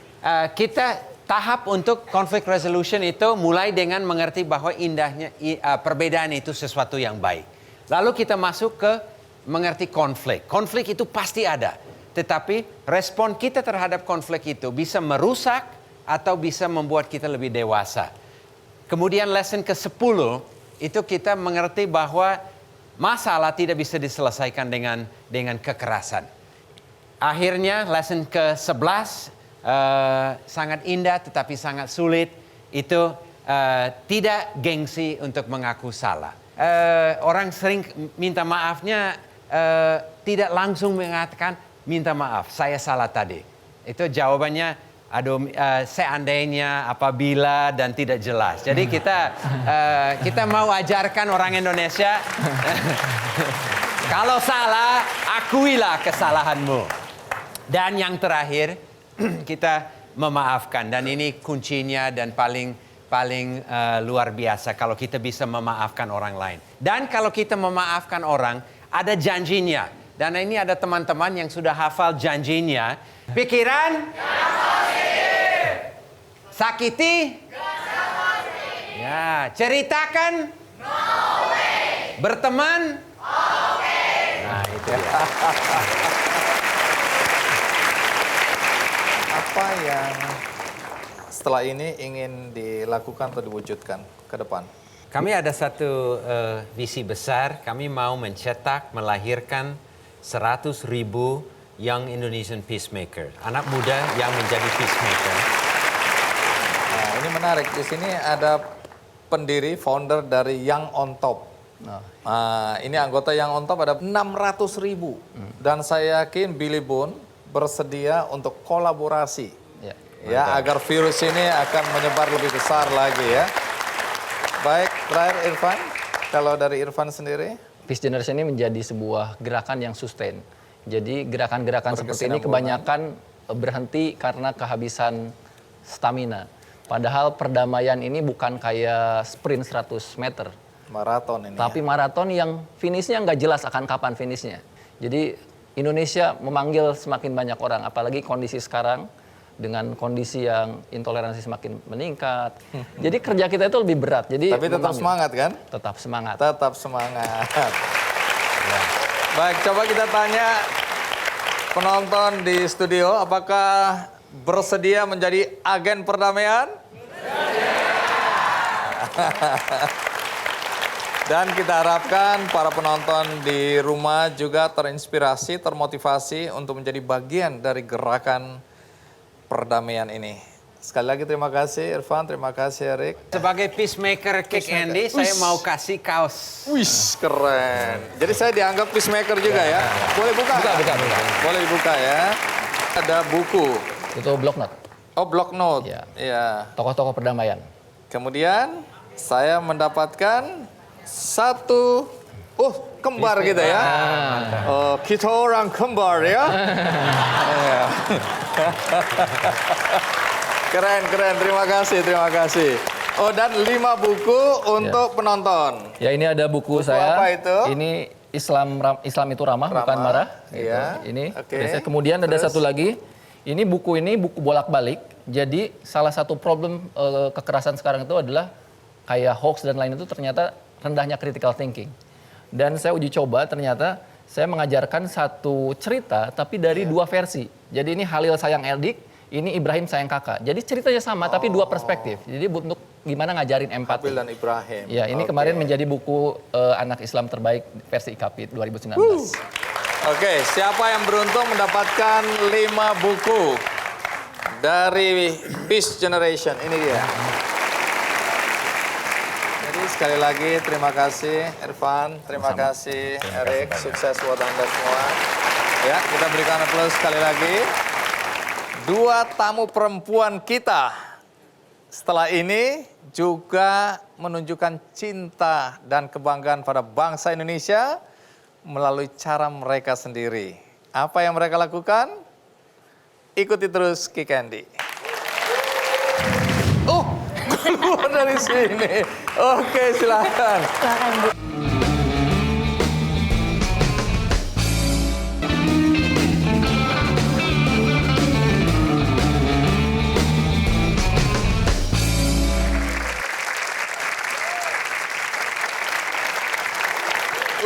Speaker 4: kita tahap untuk conflict resolution itu mulai dengan mengerti bahwa indahnya perbedaan itu sesuatu yang baik. Lalu kita masuk ke mengerti konflik. Konflik itu pasti ada. Tetapi respon kita terhadap konflik itu bisa merusak atau bisa membuat kita lebih dewasa. Kemudian lesson ke-10 itu kita mengerti bahwa masalah tidak bisa diselesaikan dengan kekerasan. Akhirnya lesson ke-11 sangat indah tetapi sangat sulit, itu tidak gengsi untuk mengaku salah. Orang sering minta maafnya tidak langsung mengatakan minta maaf, saya salah tadi. Itu jawabannya, aduh, seandainya, apabila, dan tidak jelas. Jadi kita mau ajarkan orang Indonesia, kalau salah, akuilah kesalahanmu. Dan yang terakhir, kita memaafkan. Dan ini kuncinya dan paling luar biasa kalau kita bisa memaafkan orang lain. Dan kalau kita memaafkan orang, ada janjinya. Dan ini ada teman-teman yang sudah hafal janjinya. Pikiran? Sakiti? Ya, ceritakan? Berteman? Nah, itu ya.
Speaker 1: Apa yang setelah ini ingin dilakukan atau diwujudkan ke depan?
Speaker 4: Kami ada satu visi besar. Kami mau mencetak, melahirkan 100.000 Young Indonesian Peacemaker. Anak muda yang menjadi peacemaker.
Speaker 1: Nah, ini menarik. Di sini ada pendiri, founder dari Young on Top. Nah, ini anggota Young on Top ada 600.000. Dan saya yakin Billy Boone bersedia untuk kolaborasi. Ya, agar virus ini akan menyebar lebih besar lagi ya. Baik, terakhir Irfan. Kalau dari Irfan sendiri?
Speaker 3: Peace Generation ini menjadi sebuah gerakan yang sustain. Jadi gerakan-gerakan seperti ini kebanyakan berhenti karena kehabisan stamina. Padahal perdamaian ini bukan kayak sprint 100 meter.
Speaker 1: Maraton ini.
Speaker 3: Tapi maraton yang finishnya nggak jelas akan kapan finishnya. Jadi Indonesia memanggil semakin banyak orang, apalagi kondisi sekarang dengan kondisi yang intoleransi semakin meningkat. Jadi kerja kita itu lebih berat. Jadi
Speaker 1: tapi tetap semangat kan?
Speaker 3: Tetap semangat.
Speaker 1: Tetap semangat. Ya. Baik, coba kita tanya penonton di studio, apakah bersedia menjadi agen perdamaian? Dan kita harapkan para penonton di rumah juga terinspirasi, termotivasi untuk menjadi bagian dari gerakan perdamaian ini. Sekali lagi terima kasih Irfan, terima kasih Erik.
Speaker 4: Sebagai peacemaker Kick Andy, saya mau kasih kaos.
Speaker 1: Wih, keren. Jadi saya dianggap peacemaker juga ya. Boleh buka?
Speaker 3: Buka.
Speaker 1: Boleh dibuka ya. Ada buku.
Speaker 3: Itu block note.
Speaker 1: Oh, block note.
Speaker 3: Iya.
Speaker 1: Iya.
Speaker 3: Tokoh-tokoh perdamaian.
Speaker 1: Kemudian saya mendapatkan satu, kembar gitu ya. Oh, kita orang kembar ya. Iya. Keren. Terima kasih. Oh, dan 5 buku untuk penonton.
Speaker 3: Ya, ini ada buku
Speaker 1: Buku
Speaker 3: saya.
Speaker 1: apa itu?
Speaker 3: Ini Islam itu ramah, bukan marah. Gitu.
Speaker 1: Iya.
Speaker 3: Ini.
Speaker 1: Oke.
Speaker 3: Kemudian ada satu lagi. Ini buku bolak-balik. Jadi salah satu problem kekerasan sekarang itu adalah kayak hoax dan lain itu ternyata rendahnya critical thinking. Dan saya uji coba ternyata saya mengajarkan satu cerita tapi dari 2 versi. Jadi ini Halil sayang Eldik, ini Ibrahim sayang kakak. Jadi ceritanya sama tapi 2 perspektif. Jadi untuk gimana ngajarin empati.
Speaker 1: Habil dan Ibrahim.
Speaker 3: Ya, ini
Speaker 1: Oke.
Speaker 3: kemarin menjadi buku anak Islam terbaik versi IKAPI 2019.
Speaker 1: Oke, siapa yang beruntung mendapatkan 5 buku dari Peace Generation? Ini dia. Jadi sekali lagi terima kasih Irfan, terima kasih Erik, sukses buat Anda semua. Ya, kita berikan aplaus sekali lagi. 2 tamu perempuan kita setelah ini juga menunjukkan cinta dan kebanggaan pada bangsa Indonesia melalui cara mereka sendiri. Apa yang mereka lakukan? Ikuti terus Kick Andy. Oh, keluar dari sini. Oke, silakan.
Speaker 5: Silakan, Bu.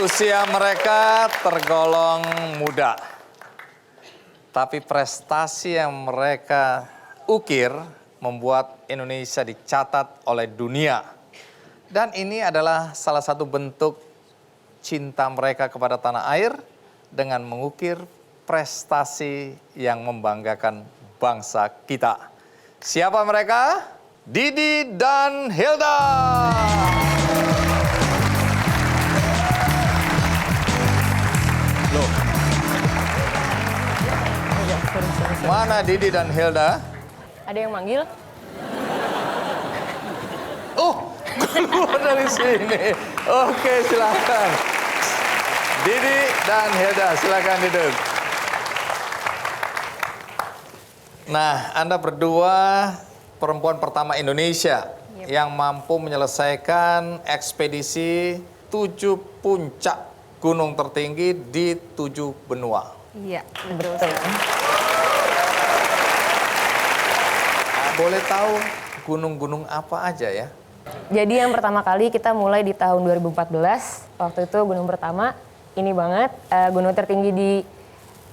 Speaker 1: Usia mereka tergolong muda. Tapi prestasi yang mereka ukir membuat Indonesia dicatat oleh dunia. Dan ini adalah salah satu bentuk cinta mereka kepada tanah air dengan mengukir prestasi yang membanggakan bangsa kita. Siapa mereka? Didi dan Hilda. Mana Didi dan Hilda?
Speaker 5: Ada yang manggil?
Speaker 1: Oh, keluar dari sini. Oke, silakan. Didi dan Hilda, silakan duduk. Nah, Anda berdua perempuan pertama Indonesia yang mampu menyelesaikan ekspedisi 7 puncak gunung tertinggi di 7 benua.
Speaker 5: Iya, betul.
Speaker 1: Boleh tahu gunung-gunung apa aja ya?
Speaker 5: Jadi yang pertama kali kita mulai di tahun 2014. Waktu itu gunung pertama, ini banget, gunung tertinggi di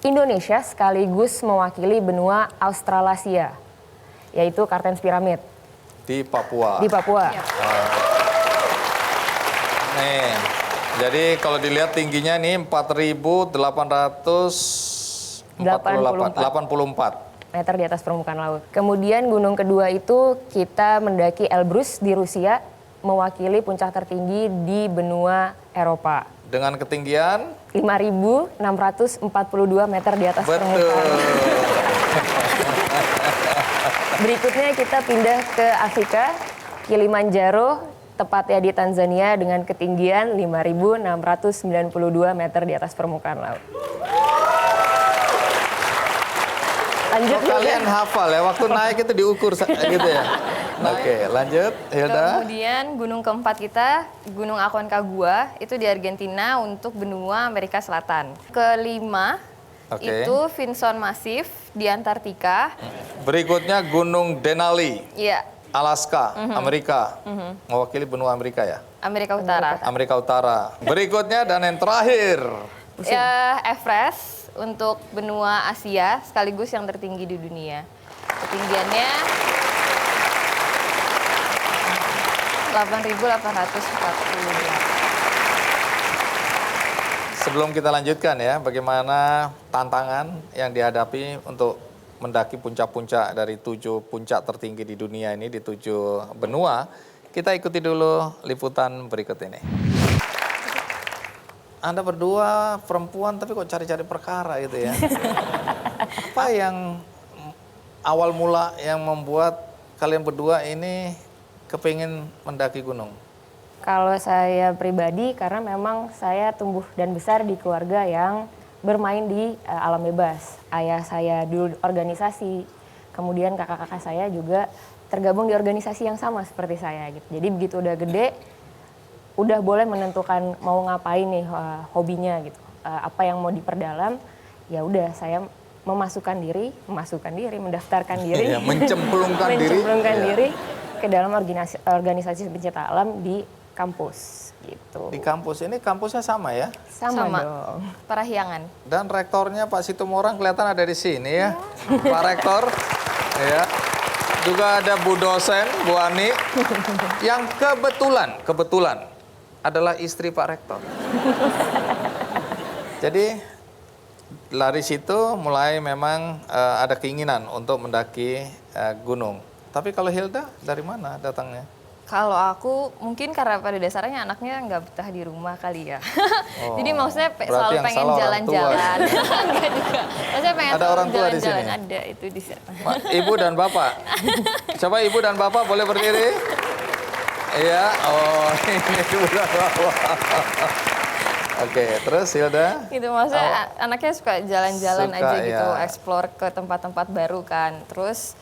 Speaker 5: Indonesia sekaligus mewakili benua Australasia, yaitu Kartens Pyramid
Speaker 1: Di Papua.
Speaker 5: di Papua.
Speaker 1: Nih, jadi kalau dilihat tingginya nih 4.884
Speaker 5: meter di atas permukaan laut. Kemudian gunung kedua itu kita mendaki Elbrus di Rusia, mewakili puncak tertinggi di benua Eropa.
Speaker 1: dengan ketinggian
Speaker 5: 5.642 meter di atas
Speaker 1: betul.
Speaker 5: permukaan. Berikutnya kita pindah ke Afrika, Kilimanjaro, tepatnya di Tanzania dengan ketinggian 5.692 meter di atas permukaan laut. Lanjut
Speaker 1: Oh, kalian hafal ya, waktu naik itu diukur gitu ya. Oke, lanjut Hilda.
Speaker 6: Kemudian gunung keempat kita, Gunung Aconcagua, itu di Argentina untuk benua Amerika Selatan. Kelima,
Speaker 1: Oke.
Speaker 6: itu Vinson Massif di Antartika.
Speaker 1: Berikutnya Gunung Denali,
Speaker 6: Iya,
Speaker 1: Alaska, Amerika. Mewakili benua Amerika ya?
Speaker 6: Amerika Utara.
Speaker 1: Amerika Utara. Berikutnya dan yang terakhir.
Speaker 6: Ya, Everest untuk benua Asia, sekaligus yang tertinggi di dunia. Ketinggiannya 8.840.
Speaker 1: Sebelum kita lanjutkan ya, bagaimana tantangan yang dihadapi untuk mendaki puncak-puncak dari 7 puncak tertinggi di dunia ini di 7 benua, kita ikuti dulu liputan berikut ini. Anda berdua perempuan tapi kok cari-cari perkara gitu ya. Apa yang awal mula yang membuat kalian berdua ini kepingin mendaki gunung?
Speaker 5: Kalau saya pribadi, karena memang saya tumbuh dan besar di keluarga yang bermain di alam bebas. Ayah saya dulu organisasi, kemudian kakak-kakak saya juga tergabung di organisasi yang sama seperti saya gitu. Jadi begitu udah gede, udah boleh menentukan mau ngapain nih hobinya gitu. Apa yang mau diperdalam, ya udah saya mendaftarkan diri,
Speaker 1: Ya, mencemplungkan
Speaker 5: diri ke dalam organisasi pencinta alam di kampus gitu.
Speaker 1: Di kampus ini kampusnya sama ya?
Speaker 5: Sama dong.
Speaker 6: Parahyangan.
Speaker 1: Dan rektornya Pak Situmorang kelihatan ada di sini ya. Pak Rektor. Ya. Juga ada Bu dosen, Bu Ani. Yang kebetulan adalah istri Pak Rektor. Jadi dari situ mulai memang ada keinginan untuk mendaki gunung. Tapi kalau Hilda dari mana datangnya?
Speaker 6: Kalau aku mungkin karena pada dasarnya anaknya nggak betah di rumah kali ya. Jadi maksudnya
Speaker 1: berarti
Speaker 6: selalu
Speaker 1: yang
Speaker 6: pengen
Speaker 1: salah orang
Speaker 6: jalan-jalan. Enggak juga. Maksudnya pengen
Speaker 1: Ada
Speaker 6: selalu
Speaker 1: orang tua di
Speaker 6: jalan-jalan,
Speaker 1: sini?
Speaker 6: ada itu di sana.
Speaker 1: Ibu dan Bapak. Coba Ibu dan Bapak boleh berdiri? Iya. Oh, ini Ibu dan Bapak. Oke, terus Hilda?
Speaker 6: Gitu maksudnya anaknya suka jalan-jalan
Speaker 1: Suka,
Speaker 6: aja gitu,
Speaker 1: ya.
Speaker 6: explore ke tempat-tempat baru kan. Terus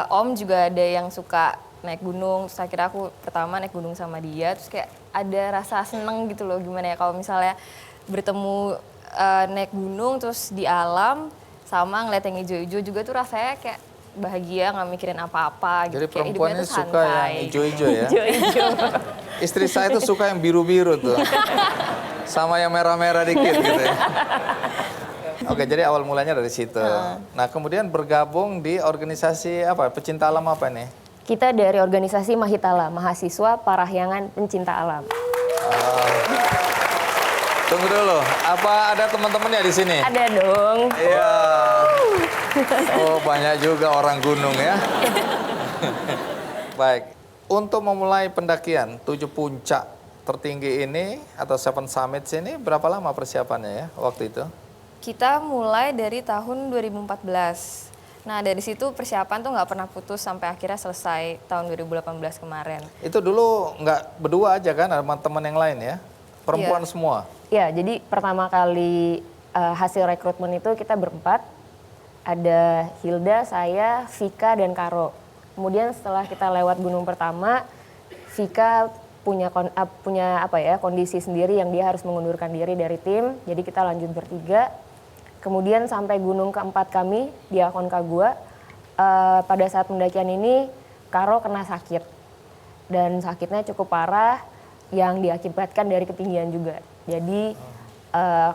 Speaker 6: Om juga ada yang suka naik gunung, terus akhirnya aku pertama naik gunung sama dia, terus kayak ada rasa seneng gitu loh, gimana ya kalau misalnya bertemu naik gunung terus di alam sama ngeliat yang hijau-hijau juga tuh rasanya kayak bahagia, nggak mikirin apa-apa gitu.
Speaker 1: Jadi
Speaker 6: Kayak hidupnya
Speaker 1: perempuannya
Speaker 6: tuh
Speaker 1: suka yang
Speaker 6: santai.
Speaker 1: hijau-hijau ya?
Speaker 6: Hijau-hijau.
Speaker 1: Istri saya tuh suka yang biru-biru tuh. Sama yang merah-merah dikit gitu ya. Oke, jadi awal mulanya dari situ. Nah, kemudian bergabung di organisasi apa? Pecinta alam apa nih?
Speaker 5: Kita dari organisasi Mahitala, Mahasiswa Parahyangan Pencinta Alam.
Speaker 1: Tunggu dulu, apa ada teman-temannya di sini?
Speaker 5: Ada dong.
Speaker 1: Iya. Oh, banyak juga orang gunung ya. Baik, untuk memulai pendakian 7 puncak tertinggi ini atau 7 summits ini berapa lama persiapannya ya waktu itu?
Speaker 6: Kita mulai dari tahun 2014. Nah dari situ persiapan tuh nggak pernah putus sampai akhirnya selesai tahun 2018 kemarin.
Speaker 1: Itu dulu nggak berdua aja kan, ada teman yang lain ya? Perempuan
Speaker 6: Iya.
Speaker 1: semua?
Speaker 5: Ya, jadi pertama kali hasil rekrutmen itu kita berempat. Ada Hilda, saya, Vika, dan Karo. Kemudian setelah kita lewat gunung pertama, Vika punya kondisi sendiri yang dia harus mengundurkan diri dari tim. Jadi kita lanjut bertiga. Kemudian sampai gunung keempat kami di Aconcagua, pada saat pendakian ini Karo kena sakit. Dan sakitnya cukup parah yang diakibatkan dari ketinggian juga. Jadi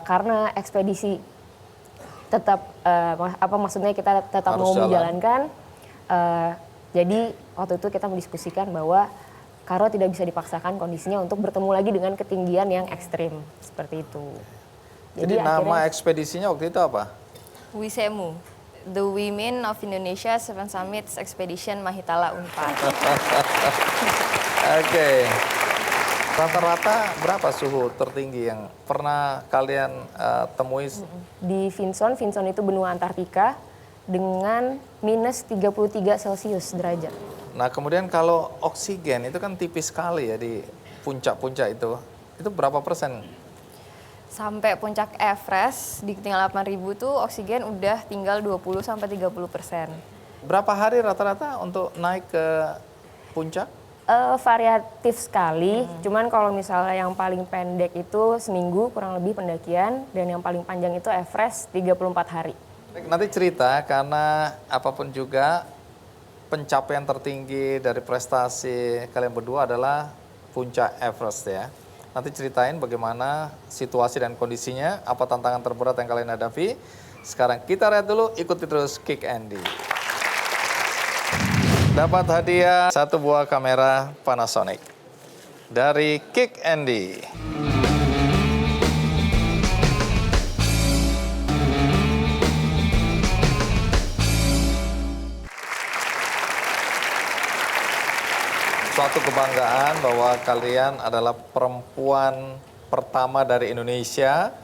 Speaker 5: karena ekspedisi tetap, maksudnya kita tetap
Speaker 1: Harus
Speaker 5: mau
Speaker 1: jalan.
Speaker 5: menjalankan, jadi waktu itu kita mendiskusikan bahwa Karo tidak bisa dipaksakan kondisinya untuk bertemu lagi dengan ketinggian yang ekstrim, seperti itu.
Speaker 1: Jadi nama ekspedisinya waktu itu apa?
Speaker 6: WISEMU, The Women of Indonesia 7 Summits Expedition Mahitala Unpad.
Speaker 1: Oke. Rata-rata berapa suhu tertinggi yang pernah kalian temui?
Speaker 5: Di Vinson itu benua Antartika dengan minus 33 Celcius derajat.
Speaker 1: Nah, kemudian kalau oksigen itu kan tipis sekali ya di puncak-puncak itu. Itu berapa persen?
Speaker 6: Sampai puncak Everest di ketinggian 8.000 tuh oksigen udah tinggal 20-30%.
Speaker 1: Berapa hari rata-rata untuk naik ke puncak?
Speaker 5: Variatif sekali, cuman kalau misalnya yang paling pendek itu seminggu kurang lebih pendakian, dan yang paling panjang itu Everest 34 hari.
Speaker 1: Nanti cerita, karena apapun juga pencapaian tertinggi dari prestasi kalian berdua adalah puncak Everest ya. Nanti ceritain bagaimana situasi dan kondisinya, apa tantangan terberat yang kalian hadapi. Sekarang kita lihat dulu, ikuti terus Kick Andy. Dapat hadiah 1 buah kamera Panasonic dari Kick Andy. suatu kebanggaan bahwa kalian adalah perempuan pertama dari Indonesia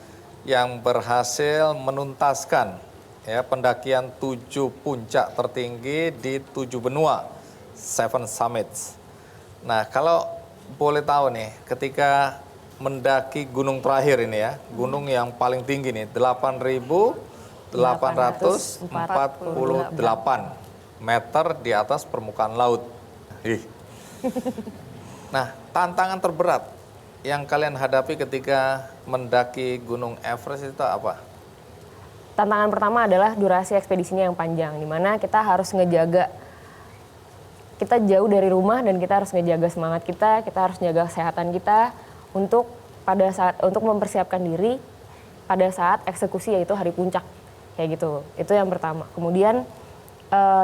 Speaker 1: yang berhasil menuntaskan ya pendakian 7 puncak tertinggi di 7 benua, 7 summits. Nah, kalau boleh tahu nih, ketika mendaki gunung terakhir ini ya, gunung yang paling tinggi nih, 8.848 meter di atas permukaan laut. Ih. Nah, tantangan terberat yang kalian hadapi ketika mendaki Gunung Everest itu apa?
Speaker 5: Tantangan pertama adalah durasi ekspedisinya yang panjang, di mana kita harus ngejaga, kita jauh dari rumah dan kita harus ngejaga semangat kita harus jaga kesehatan kita untuk mempersiapkan diri pada saat eksekusi, yaitu hari puncak, kayak gitu. Itu yang pertama. Kemudian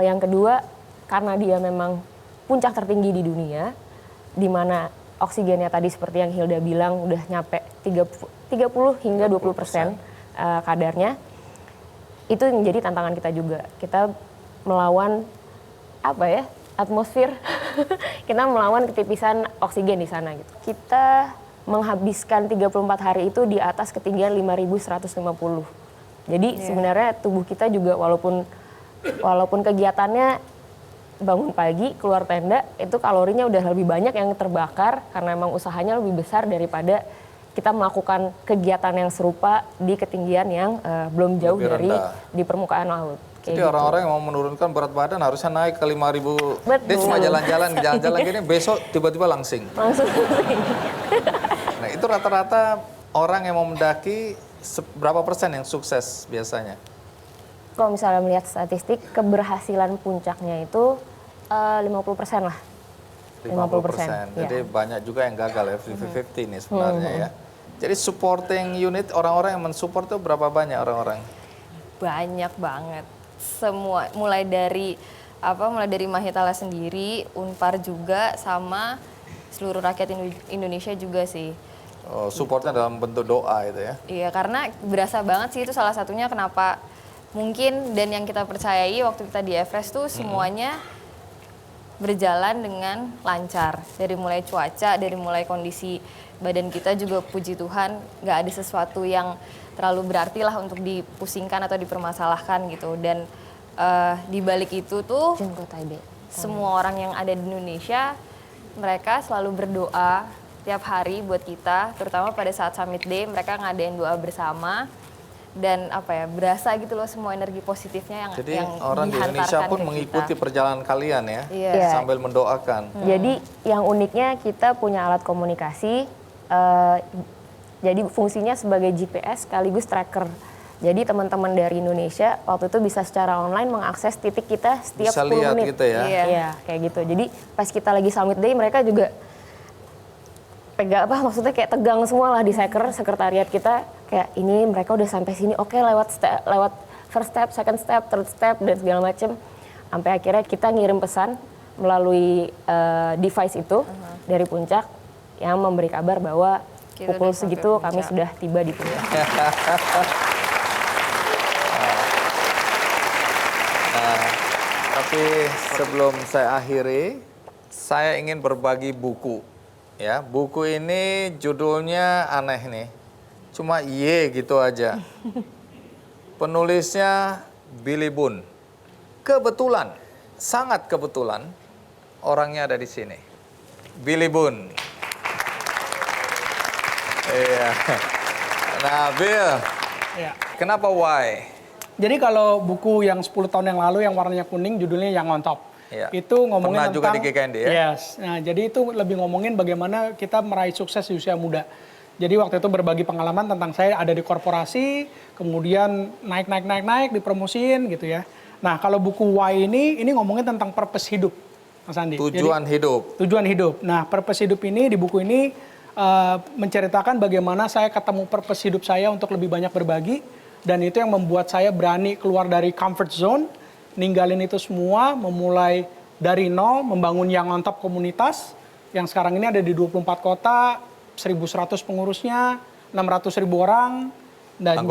Speaker 5: yang kedua, karena dia memang puncak tertinggi di dunia, di mana oksigennya tadi seperti yang Hilda bilang udah nyampe 30 hingga 20% kadarnya. Itu yang menjadi tantangan kita juga. Kita melawan atmosfer. Kita melawan ketipisan oksigen di sana gitu. Kita menghabiskan 34 hari itu di atas ketinggian 5.150. Jadi sebenarnya tubuh kita juga walaupun kegiatannya bangun pagi, keluar tenda, itu kalorinya udah lebih banyak yang terbakar karena emang usahanya lebih besar daripada kita melakukan kegiatan yang serupa di ketinggian yang belum jauh dari di permukaan laut.
Speaker 1: Jadi orang-orang yang mau menurunkan berat badan harusnya naik ke 5.000. Dia cuma jalan-jalan gini, besok tiba-tiba langsing.
Speaker 5: Langsung.
Speaker 1: Nah, itu rata-rata orang yang mau mendaki berapa persen yang sukses biasanya?
Speaker 5: Kalau misalnya melihat statistik, keberhasilan puncaknya itu 50% lah.
Speaker 1: 50%. Jadi banyak juga yang gagal ya, 50-50 nih sebenarnya ya. Jadi supporting unit, orang-orang yang mensupport itu berapa banyak orang-orang?
Speaker 6: Banyak banget. Semua, mulai dari Mahitala sendiri, Unpar juga, sama seluruh rakyat Indonesia juga sih.
Speaker 1: Oh, supportnya dalam bentuk doa itu ya?
Speaker 6: Iya, karena berasa banget sih itu salah satunya kenapa mungkin dan yang kita percayai waktu kita di Everest tuh semuanya berjalan dengan lancar. Dari mulai cuaca, dari mulai kondisi badan kita juga puji Tuhan nggak ada sesuatu yang terlalu berarti lah untuk dipusingkan atau dipermasalahkan gitu. Dan di balik itu tuh semua orang yang ada di Indonesia mereka selalu berdoa tiap hari buat kita, terutama pada saat Summit Day mereka ngadain doa bersama. Dan berasa gitu loh semua energi positifnya yang
Speaker 1: jadi orang di Indonesia pun mengikuti perjalanan kalian ya, sambil mendoakan.
Speaker 5: Jadi yang uniknya kita punya alat komunikasi, jadi fungsinya sebagai GPS sekaligus tracker. Jadi teman-teman dari Indonesia waktu itu bisa secara online mengakses titik kita setiap
Speaker 1: bisa
Speaker 5: 10
Speaker 1: lihat
Speaker 5: menit.
Speaker 1: gitu ya?
Speaker 5: Iya, kayak gitu. Jadi pas kita lagi Summit Day mereka juga maksudnya kayak tegang semua lah di sekretariat kita, kayak ini mereka udah sampai sini, oke, lewat first step, second step, third step dan segala macem. Sampai akhirnya kita ngirim pesan melalui device itu dari puncak yang memberi kabar bahwa pukul segitu kami sudah tiba di puncak.
Speaker 1: Nah, tapi sebelum saya akhiri, saya ingin berbagi buku. Ya, buku ini judulnya aneh nih, cuma gitu aja. Penulisnya Billy Boone. Kebetulan, sangat kebetulan, orangnya ada di sini. Billy Boone. Iya. Nah, Bill, kenapa why?
Speaker 7: Jadi kalau buku yang 10 tahun yang lalu yang warnanya kuning judulnya Yang on Top.
Speaker 1: Ya.
Speaker 7: Itu ngomongin
Speaker 1: pernah juga di GKND ya?
Speaker 7: Yes. Nah, jadi itu lebih ngomongin bagaimana kita meraih sukses di usia muda. Jadi waktu itu berbagi pengalaman tentang saya ada di korporasi, kemudian naik dipromosiin gitu ya. Nah, kalau buku Why ini ngomongin tentang purpose hidup, Mas Andi.
Speaker 1: Tujuan hidup.
Speaker 7: Tujuan hidup. Nah, purpose hidup ini di buku ini menceritakan bagaimana saya ketemu purpose hidup saya untuk lebih banyak berbagi, dan itu yang membuat saya berani keluar dari comfort zone, ninggalin itu semua, memulai dari nol, membangun Yang on Top komunitas, yang sekarang ini ada di 24 kota, 1.100 pengurusnya, 600.000 orang, dan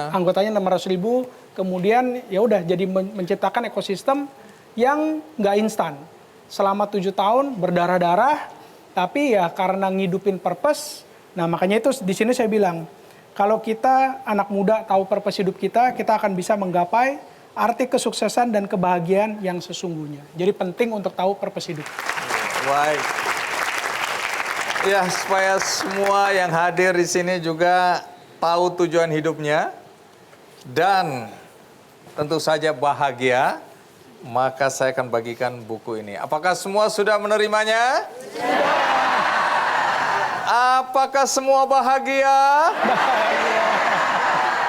Speaker 7: anggotanya 600.000. Kemudian ya udah jadi menciptakan ekosistem yang nggak instan. selama 7 tahun berdarah-darah, tapi ya karena ngidupin purpose. Nah makanya itu di sini saya bilang, kalau kita anak muda tahu purpose hidup kita akan bisa menggapai arti kesuksesan dan kebahagiaan yang sesungguhnya. Jadi penting untuk tahu purpose hidup.
Speaker 1: Baik. Ya, supaya semua yang hadir di sini juga tahu tujuan hidupnya dan tentu saja bahagia, maka saya akan bagikan buku ini. Apakah semua sudah menerimanya? Apakah semua bahagia?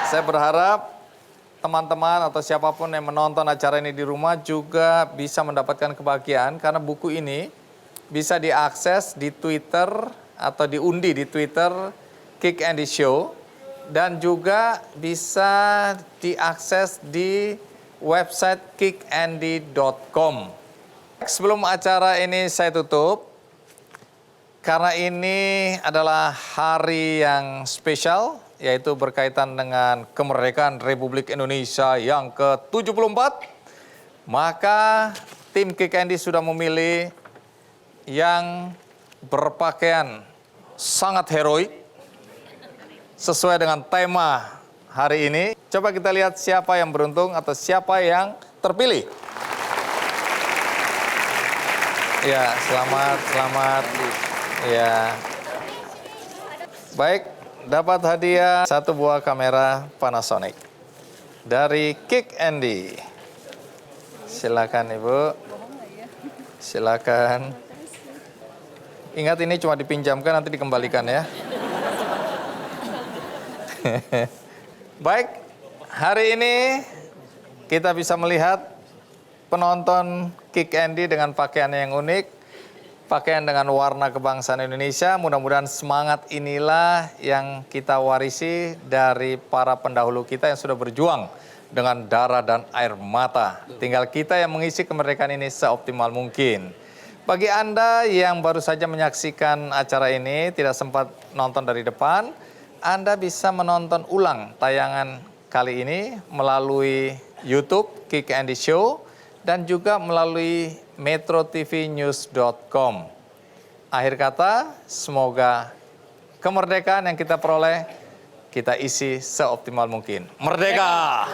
Speaker 1: Saya berharap teman-teman atau siapapun yang menonton acara ini di rumah juga bisa mendapatkan kebahagiaan karena buku ini bisa diakses di Twitter atau diundi di Twitter Kick Andy Show dan juga bisa diakses di website kickandy.com. Sebelum acara ini saya tutup, karena ini adalah hari yang spesial, yaitu berkaitan dengan kemerdekaan Republik Indonesia yang ke-74, maka tim Kick Andy sudah memilih yang berpakaian sangat heroik sesuai dengan tema hari ini. Coba kita lihat siapa yang beruntung atau siapa yang terpilih. Ya, selamat. Ya. Baik, dapat hadiah 1 buah kamera Panasonic dari Kick Andy. Silakan Ibu. Silakan. Ingat ini cuma dipinjamkan, nanti dikembalikan ya. Baik, hari ini kita bisa melihat penonton Kick Andy dengan pakaian yang unik, pakaian dengan warna kebangsaan Indonesia. Mudah-mudahan semangat inilah yang kita warisi dari para pendahulu kita yang sudah berjuang dengan darah dan air mata. Tinggal kita yang mengisi kemerdekaan ini seoptimal mungkin. Bagi Anda yang baru saja menyaksikan acara ini, tidak sempat nonton dari depan, Anda bisa menonton ulang tayangan kali ini melalui YouTube Kick Andy Show dan juga melalui metrotvnews.com. Akhir kata, semoga kemerdekaan yang kita peroleh, kita isi seoptimal mungkin. Merdeka!